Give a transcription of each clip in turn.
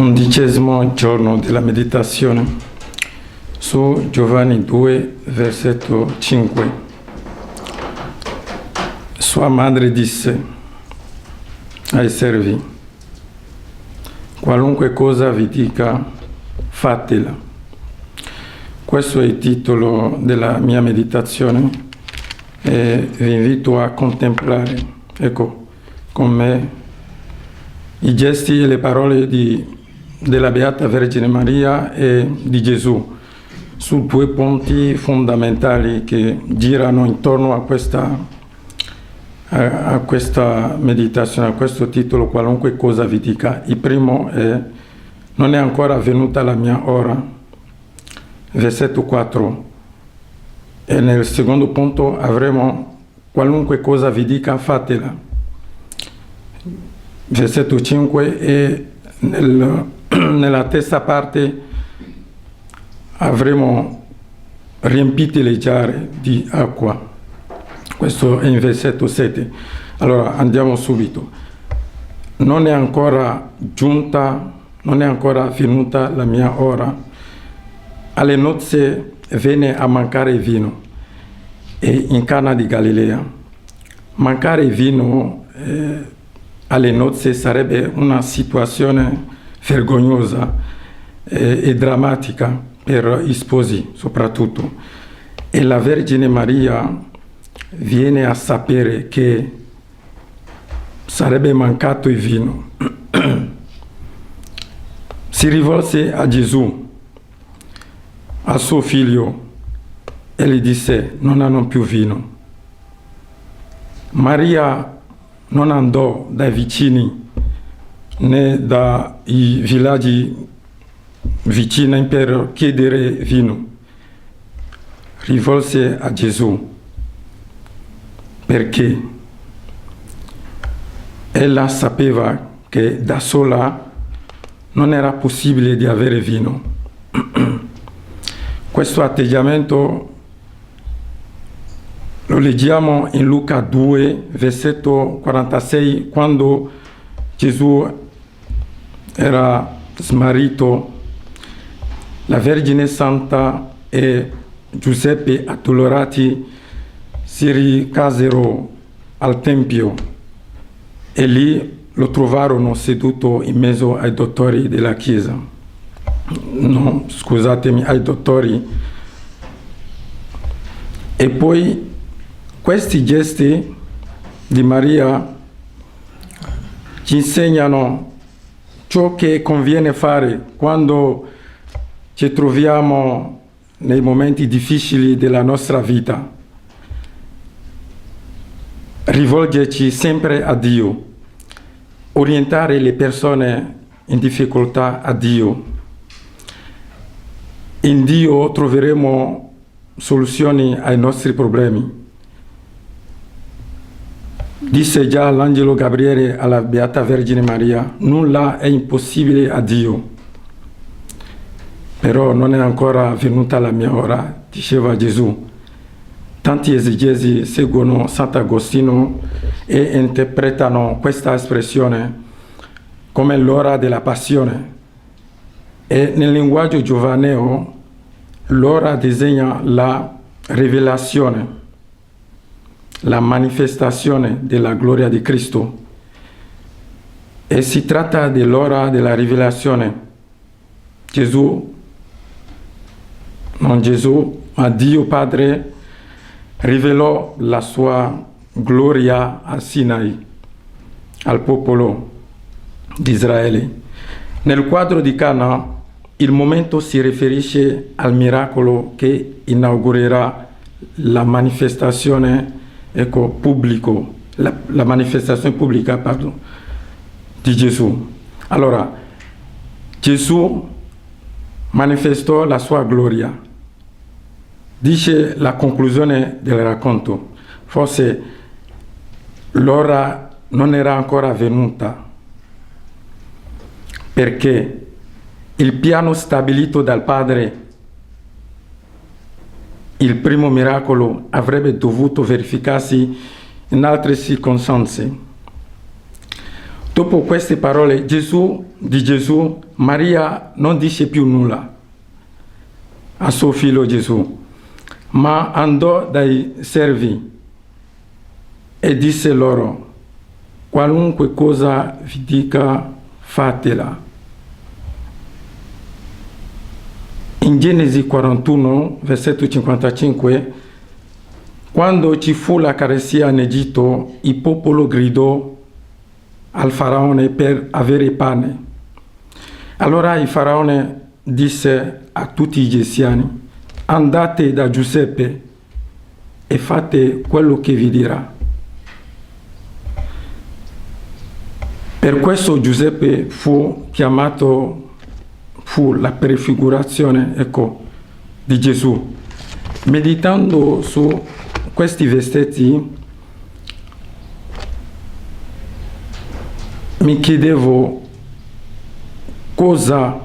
11° giorno della meditazione su Giovanni 2, versetto 5. Sua madre disse ai servi: qualunque cosa vi dica, fatela. Questo è il titolo della mia meditazione e vi invito a contemplare, con me, i gesti e le parole della Beata Vergine Maria e di Gesù su due punti fondamentali che girano intorno a questa meditazione, a questo titolo, qualunque cosa vi dica. Il primo è: non è ancora venuta la mia ora, versetto 4. E nel secondo punto avremo: qualunque cosa vi dica, fatela, versetto 5. E nella terza parte avremo: riempite le giare di acqua. Questo è in versetto 7. Allora andiamo subito. Non è ancora venuta la mia ora. Alle nozze venne a mancare vino, e in Cana di Galilea. Mancare vino alle nozze sarebbe una situazione vergognosa e drammatica per gli sposi soprattutto. E la Vergine Maria viene a sapere che sarebbe mancato il vino. Si rivolse a Gesù, a suo figlio, e gli disse: non hanno più vino. Maria non andò dai vicini né dai villaggi vicini per chiedere vino. Rivolse a Gesù perché ella sapeva che da sola non era possibile di avere vino. Questo atteggiamento lo leggiamo in Luca 2, versetto 46, quando Gesù era smarrito. La Vergine Santa e Giuseppe addolorati si ricasero al Tempio e lì lo trovarono seduto in mezzo ai dottori della Chiesa. No, scusatemi, ai dottori. E poi questi gesti di Maria ci insegnano ciò che conviene fare quando ci troviamo nei momenti difficili della nostra vita. Rivolgerci sempre a Dio, orientare le persone in difficoltà a Dio. In Dio troveremo soluzioni ai nostri problemi. Disse già l'angelo Gabriele alla Beata Vergine Maria: nulla è impossibile a Dio. Però non è ancora venuta la mia ora, diceva Gesù. Tanti esegesi seguono Sant'Agostino e interpretano questa espressione come l'ora della passione. E nel linguaggio giovaneo l'ora disegna la rivelazione, la manifestazione della gloria di Cristo. E si tratta dell'ora della rivelazione. Ma Dio Padre rivelò la sua gloria a Sinai, al popolo di Israele. Nel quadro di Cana il momento si riferisce al miracolo che inaugurerà la manifestazione la manifestazione pubblica di Gesù. Allora, Gesù manifestò la sua gloria. Dice la conclusione del racconto: forse l'ora non era ancora venuta, perché il piano stabilito dal Padre, il primo miracolo, avrebbe dovuto verificarsi in altre circostanze. Dopo queste parole di Gesù, Maria non dice più nulla a suo figlio Gesù, ma andò dai servi e disse loro: qualunque cosa vi dica, fatela. In Genesi 41, versetto 55, quando ci fu la carestia in Egitto, il popolo gridò al faraone per avere pane. Allora il faraone disse a tutti gli egiziani: andate da Giuseppe e fate quello che vi dirà. Per questo Giuseppe fu la prefigurazione, di Gesù. Meditando su questi versetti, mi chiedevo cosa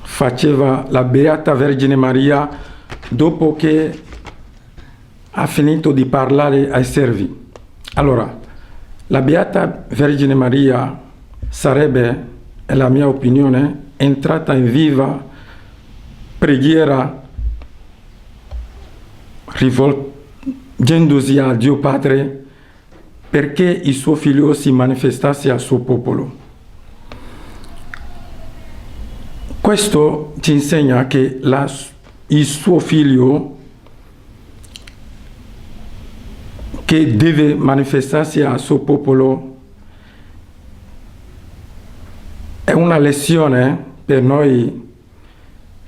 faceva la Beata Vergine Maria dopo che ha finito di parlare ai servi. Allora, la Beata Vergine Maria sarebbe, è la mia opinione, entrata in viva preghiera rivolgendosi a Dio Padre perché il suo figlio si manifestasse al suo popolo. Questo ci insegna che il suo figlio, che deve manifestarsi al suo popolo, è una lezione per noi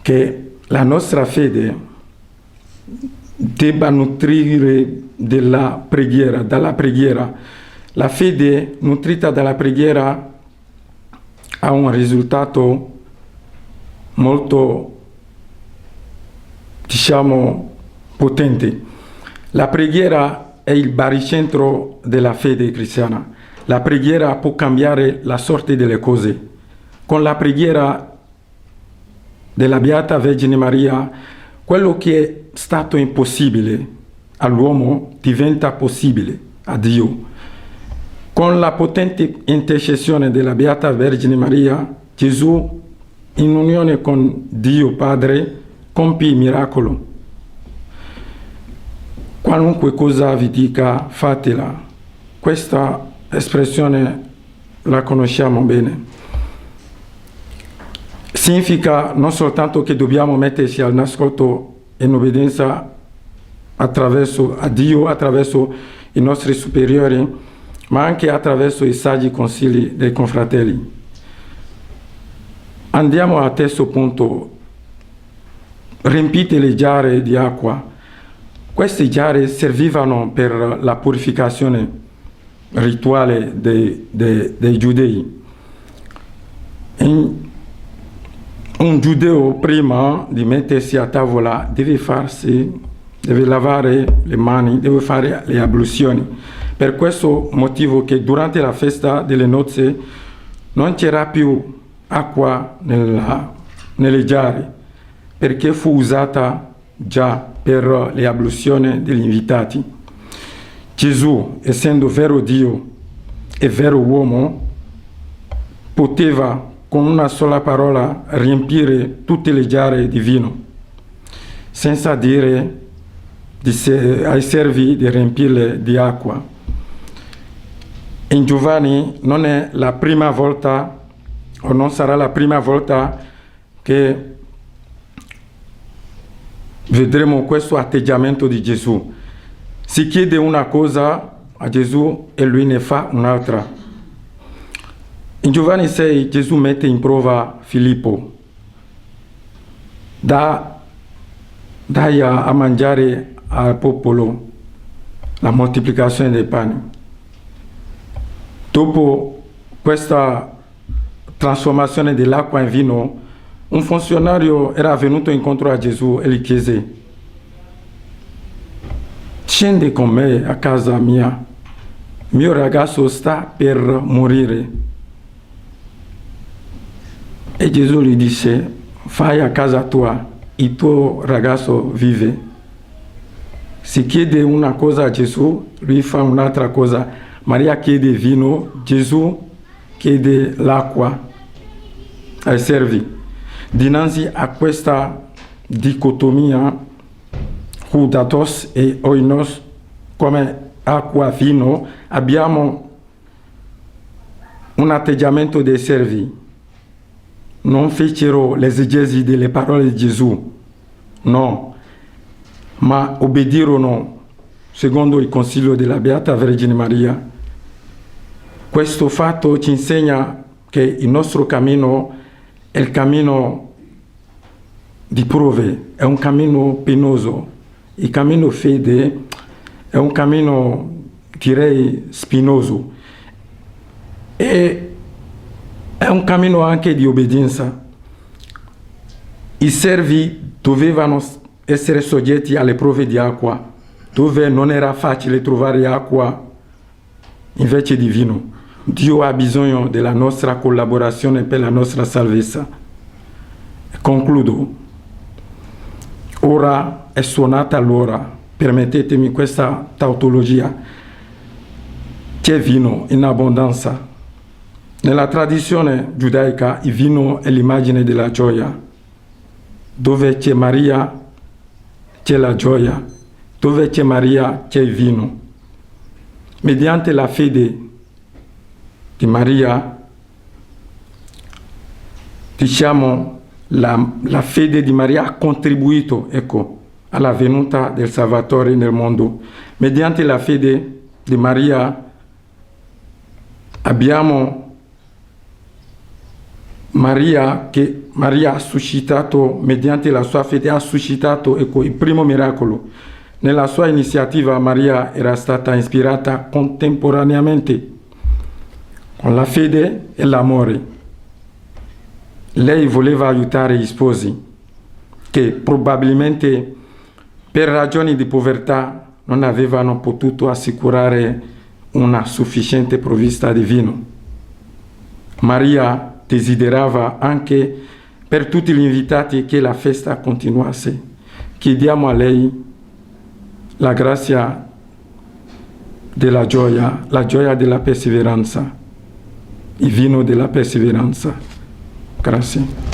che la nostra fede debba nutrire dalla preghiera. La fede nutrita dalla preghiera ha un risultato molto, potente. La preghiera è il baricentro della fede cristiana. La preghiera può cambiare la sorte delle cose. Con la preghiera della Beata Vergine Maria, quello che è stato impossibile all'uomo diventa possibile a Dio. Con la potente intercessione della Beata Vergine Maria, Gesù, in unione con Dio Padre, compie il miracolo. Qualunque cosa vi dica, fatela. Questa espressione la conosciamo bene. Significa non soltanto che dobbiamo metterci all'ascolto e in obbedienza a Dio, attraverso i nostri superiori, ma anche attraverso i saggi consigli dei confratelli. Andiamo al terzo punto. Riempite le giare di acqua. Queste giare servivano per la purificazione rituale dei giudei. Un giudeo, prima di mettersi a tavola, deve lavare le mani, deve fare le abluzioni. Per questo motivo che durante la festa delle nozze non c'era più acqua nelle giare, perché fu usata già per le abluzioni degli invitati. Gesù, essendo vero Dio e vero uomo, poteva con una sola parola riempire tutte le giare di vino, senza dire ai servi di riempirle di acqua. In Giovanni non è la prima volta, o non sarà la prima volta, che vedremo questo atteggiamento di Gesù. Si chiede una cosa a Gesù e lui ne fa un'altra. In Giovanni 6 Gesù mette in prova Filippo. Dai a mangiare al popolo la moltiplicazione dei pani. Dopo questa trasformazione dell'acqua in vino, un funzionario era venuto incontro a Gesù e gli chiese: scendi con me a casa mia, mio ragazzo sta per morire. E Gesù gli disse: fai a casa tua, il tuo ragazzo vive. Si chiede una cosa a Gesù, lui fa un'altra cosa. Maria chiede vino, Gesù chiede l'acqua ai servi. Dinanzi a questa dicotomia, hudatos e oinos, come acqua e vino, abbiamo un atteggiamento dei servi. Non fecero l'esegesi delle parole di Gesù, no, ma obbedirono secondo il consiglio della Beata Vergine Maria. Questo fatto ci insegna che il nostro cammino è il cammino di prove, è un cammino penoso. Il cammino fede è un cammino, direi, spinoso. E è un cammino anche di obbedienza. I servi dovevano essere soggetti alle prove di acqua, dove non era facile trovare acqua invece di vino. Dio ha bisogno della nostra collaborazione per la nostra salvezza. Concludo. Ora è suonata l'ora, permettetemi questa tautologia. C'è vino in abbondanza. Nella tradizione giudaica il vino è l'immagine della gioia. Dove c'è Maria c'è la gioia, dove c'è Maria c'è il vino. Mediante la fede di Maria, diciamo, la fede di Maria ha contribuito, alla venuta del Salvatore nel mondo. Mediante la fede di Maria abbiamo Maria ha suscitato, mediante la sua fede, ha suscitato il primo miracolo. Nella sua iniziativa Maria era stata ispirata contemporaneamente con la fede e l'amore. Lei voleva aiutare gli sposi che probabilmente per ragioni di povertà non avevano potuto assicurare una sufficiente provvista di vino. Maria desiderava anche per tutti gli invitati che la festa continuasse. Chiediamo a lei la grazia della gioia, la gioia della perseveranza, il vino della perseveranza. Grazie.